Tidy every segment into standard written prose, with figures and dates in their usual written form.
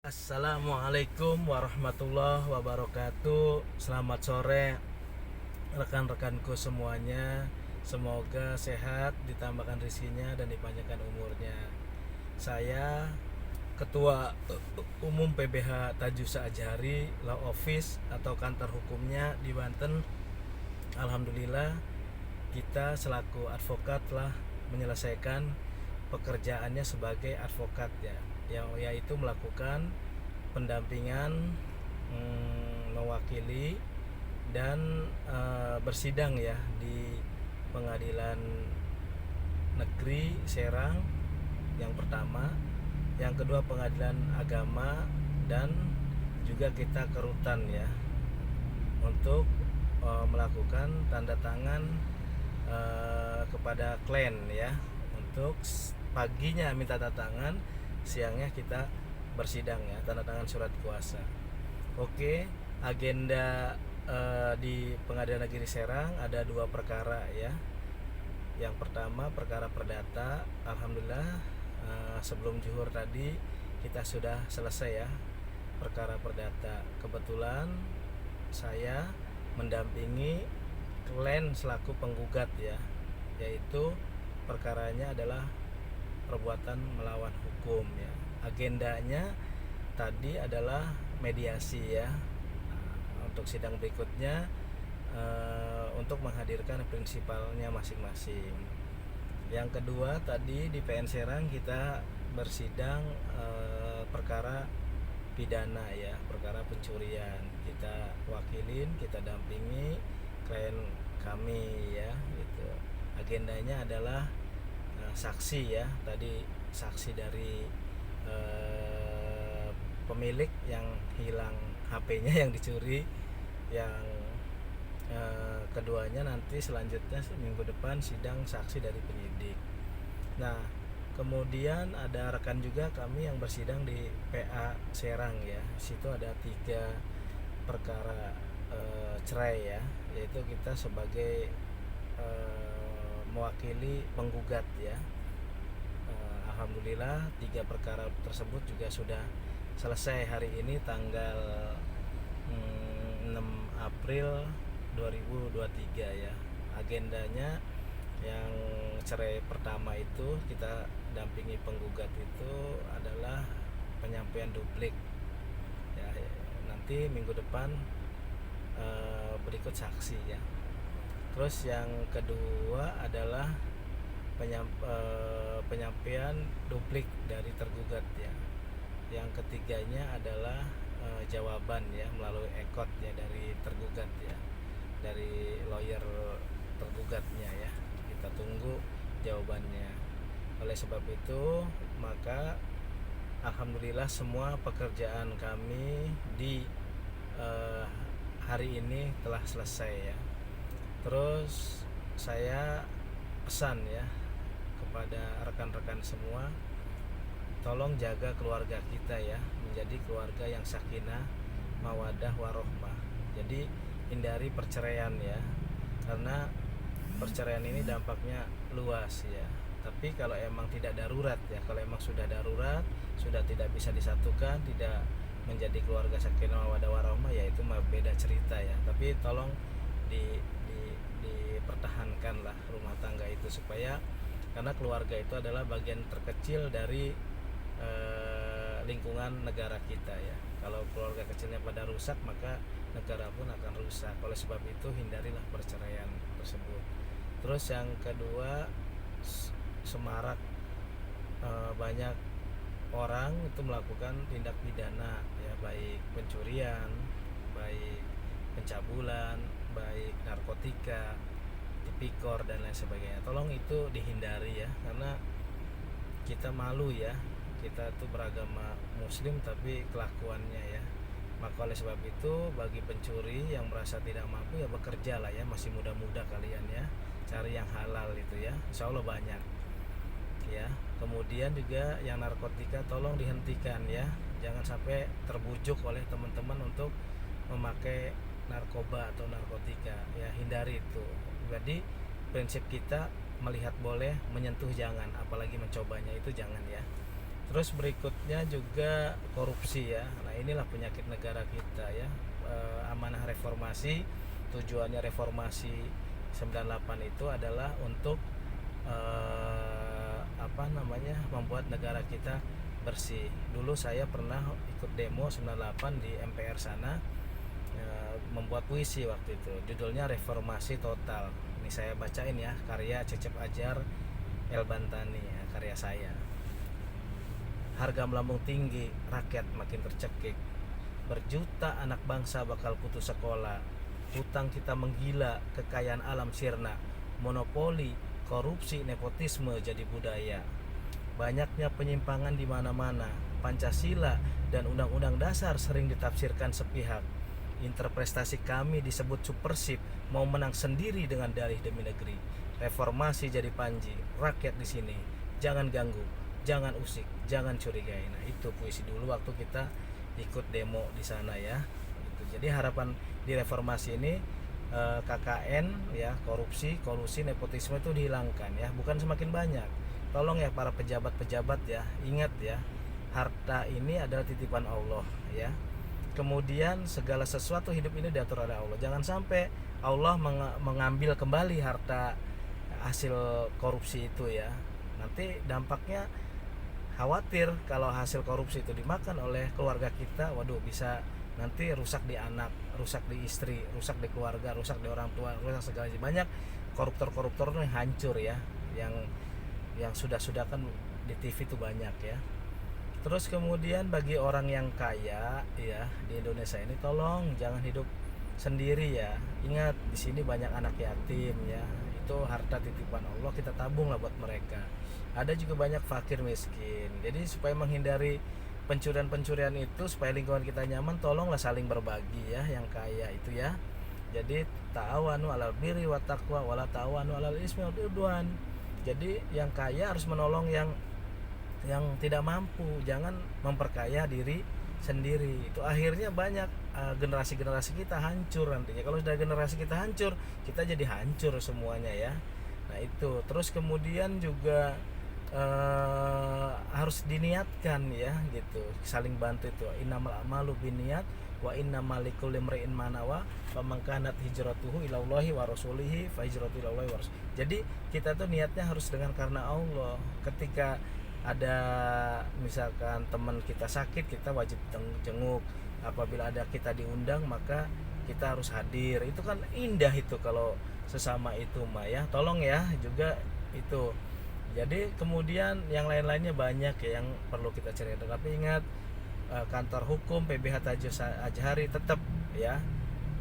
Assalamualaikum warahmatullahi wabarakatuh. Selamat sore rekan-rekanku semuanya. Semoga sehat, ditambahkan rezekinya dan dipanjangkan umurnya. Saya Ketua Umum PBH Tajusa Ajhari Law Office atau kantor hukumnya di Banten. Alhamdulillah kita selaku advokat telah menyelesaikan pekerjaannya sebagai advokat ya, yaitu melakukan pendampingan, mewakili dan bersidang ya di Pengadilan Negeri Serang yang pertama, yang kedua Pengadilan Agama, dan juga kita ke Rutan ya untuk melakukan tanda tangan kepada klien ya. Untuk paginya minta tanda tangan, siangnya kita bersidang ya, tanda tangan surat kuasa. Oke, agenda di Pengadilan Negeri Serang ada 2 perkara ya. Yang pertama perkara perdata. Alhamdulillah sebelum zuhur tadi kita sudah selesai ya perkara perdata. Kebetulan saya mendampingi klien selaku penggugat ya, yaitu perkaranya adalah perbuatan melawan hukum ya. Agendanya tadi adalah mediasi ya. Untuk sidang berikutnya untuk menghadirkan prinsipalnya masing-masing. Yang kedua tadi di PN Serang kita bersidang perkara pidana ya, perkara pencurian. Kita wakilin, kita dampingi klien kami ya gitu. Agendanya adalah saksi ya, tadi saksi dari pemilik yang hilang HP-nya yang dicuri. Yang keduanya nanti selanjutnya minggu depan sidang saksi dari penyidik. Nah, kemudian ada rekan juga kami yang bersidang di PA Serang ya. Situ ada 3 perkara cerai ya, yaitu kita sebagai mewakili penggugat ya. Alhamdulillah 3 perkara tersebut juga sudah selesai hari ini tanggal 6 April 2023 ya. Agendanya yang cerai pertama itu kita dampingi penggugat itu adalah penyampaian duplik ya, nanti minggu depan berikut saksi ya. Terus yang kedua adalah penyampaian duplik dari tergugat ya. Yang ketiganya adalah jawaban ya melalui ekot ya dari tergugat ya, dari lawyer tergugatnya ya. Kita tunggu jawabannya. Oleh sebab itu maka alhamdulillah semua pekerjaan kami di hari ini telah selesai ya. Terus saya pesan ya kepada rekan-rekan semua, tolong jaga keluarga kita ya, menjadi keluarga yang sakinah, mawadah, warohmah. Jadi hindari perceraian ya, karena perceraian ini dampaknya luas ya. Tapi kalau emang tidak darurat ya, kalau emang sudah darurat, sudah tidak bisa disatukan, tidak menjadi keluarga sakinah, mawadah, warohmah, ya itu mah beda cerita ya. Tapi tolong dipertahankanlah rumah tangga itu, supaya karena keluarga itu adalah bagian terkecil dari lingkungan negara kita ya. Kalau keluarga kecilnya pada rusak, maka negara pun akan rusak. Oleh sebab itu hindarilah perceraian tersebut. Terus yang kedua, semarak banyak orang itu melakukan tindak pidana ya, baik pencurian, baik pencabulan, baik narkotika, tipikor dan lain sebagainya. Tolong itu dihindari ya, karena kita malu ya, kita tuh beragama muslim tapi kelakuannya ya. Maka oleh sebab itu bagi pencuri yang merasa tidak mampu ya bekerja lah ya, masih muda-muda kalian ya, cari yang halal itu ya, insya Allah banyak ya. Kemudian juga yang narkotika tolong dihentikan ya, jangan sampai terbujuk oleh teman-teman untuk memakai narkoba atau narkotika ya, hindari itu. Jadi prinsip kita melihat boleh, menyentuh jangan, apalagi mencobanya itu jangan ya. Terus berikutnya juga korupsi ya. Nah, inilah penyakit negara kita ya. Amanah reformasi, tujuannya reformasi 98 itu adalah untuk membuat negara kita bersih. Dulu saya pernah ikut demo 98 di MPR sana, membuat puisi waktu itu. Judulnya Reformasi Total. Ini saya bacain ya, karya Cecep Ajar El Bantani ya, karya saya. Harga melambung tinggi, rakyat makin tercekik. Berjuta anak bangsa bakal putus sekolah. Hutang kita menggila, kekayaan alam sirna. Monopoli, korupsi, nepotisme jadi budaya. Banyaknya penyimpangan di mana-mana. Pancasila dan Undang-Undang Dasar sering ditafsirkan sepihak. Interpretasi kami disebut supersip, mau menang sendiri dengan dalih demi negeri. Reformasi jadi panji, rakyat di sini. Jangan ganggu, jangan usik, jangan curigai. Nah, itu puisi dulu waktu kita ikut demo di sana ya. Jadi harapan di reformasi ini KKN ya, korupsi, kolusi, nepotisme itu dihilangkan ya, bukan semakin banyak. Tolong ya para pejabat-pejabat ya, ingat ya, harta ini adalah titipan Allah ya. Kemudian segala sesuatu hidup ini diatur oleh Allah. Jangan sampai Allah mengambil kembali harta hasil korupsi itu ya. Nanti dampaknya khawatir kalau hasil korupsi itu dimakan oleh keluarga kita, waduh bisa nanti rusak di anak, rusak di istri, rusak di keluarga, rusak di orang tua, rusak segala macam. Banyak koruptor-koruptor yang hancur ya, yang sudah kan di TV itu banyak ya. Terus kemudian bagi orang yang kaya ya di Indonesia ini, tolong jangan hidup sendiri ya. Ingat di sini banyak anak yatim ya. Itu harta titipan Allah, kita tabung lah buat mereka. Ada juga banyak fakir miskin. Jadi supaya menghindari pencurian-pencurian itu, supaya lingkungan kita nyaman, tolonglah saling berbagi ya, yang kaya itu ya. Jadi ta'awanu 'alal birri wat taqwa wala ta'awanu 'alal ismi wal 'udwan. Jadi yang kaya harus menolong yang tidak mampu, jangan memperkaya diri sendiri. Itu akhirnya banyak generasi-generasi kita hancur nantinya. Kalau sudah generasi kita hancur, kita jadi hancur semuanya ya. Nah itu. Terus kemudian juga harus diniatkan ya gitu, saling bantu itu. Innamal a'malu binniyat wa innamal likulli imri'in ma nawa faman kanat hijratuhu ilallahi wa rasulihi fa hijratuhu ilallahi wa rasulihi. Jadi kita tuh niatnya harus dengan karena Allah. Ketika ada misalkan teman kita sakit, kita wajib jenguk. Apabila ada kita diundang, maka kita harus hadir. Itu kan indah itu kalau sesama itu mah ya. Tolong ya juga itu. Jadi kemudian yang lain-lainnya banyak ya yang perlu kita cerita. Tapi ingat, kantor hukum PBH Tajus Azhari tetap ya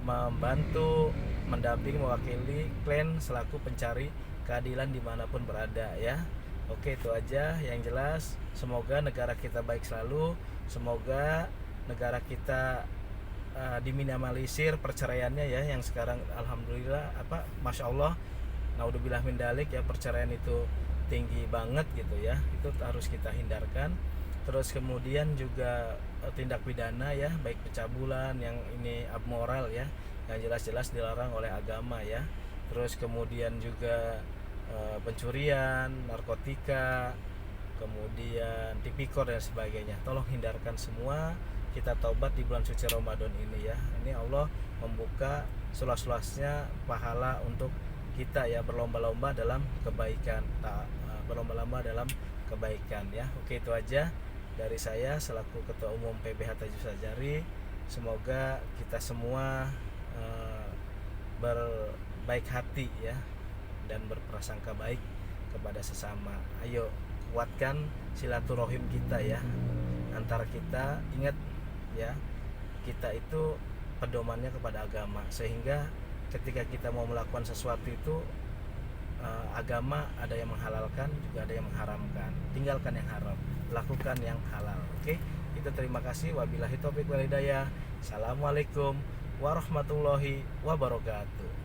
membantu, mendampingi, mewakili klien selaku pencari keadilan dimanapun berada ya. Oke, itu aja yang jelas. Semoga negara kita baik selalu. Semoga negara kita diminimalisir perceraiannya ya, yang sekarang alhamdulillah masya Allah, naudzubillah min dalik ya, perceraian itu tinggi banget gitu ya. Itu harus kita hindarkan. Terus kemudian juga tindak pidana ya, baik pencabulan yang ini abmoral ya, yang jelas-jelas dilarang oleh agama ya. Terus kemudian juga pencurian, narkotika, kemudian tipikor dan sebagainya. Tolong hindarkan semua. Kita taubat di bulan suci Ramadan ini ya. Ini Allah membuka seluas-luasnya pahala untuk kita ya, berlomba-lomba dalam kebaikan, berlomba-lomba dalam kebaikan ya. Oke, itu aja dari saya selaku Ketua Umum PBH Tajus Azhari. Semoga kita semua berbaik hati ya, dan berprasangka baik kepada sesama. Ayo kuatkan silaturahim kita ya antara kita. Ingat ya, kita itu pedomannya kepada agama, sehingga ketika kita mau melakukan sesuatu itu agama ada yang menghalalkan, juga ada yang mengharamkan. Tinggalkan yang haram, lakukan yang halal. Oke, itu terima kasih. Wabillahi taufiq wal hidayah. Assalamualaikum warahmatullahi wabarakatuh.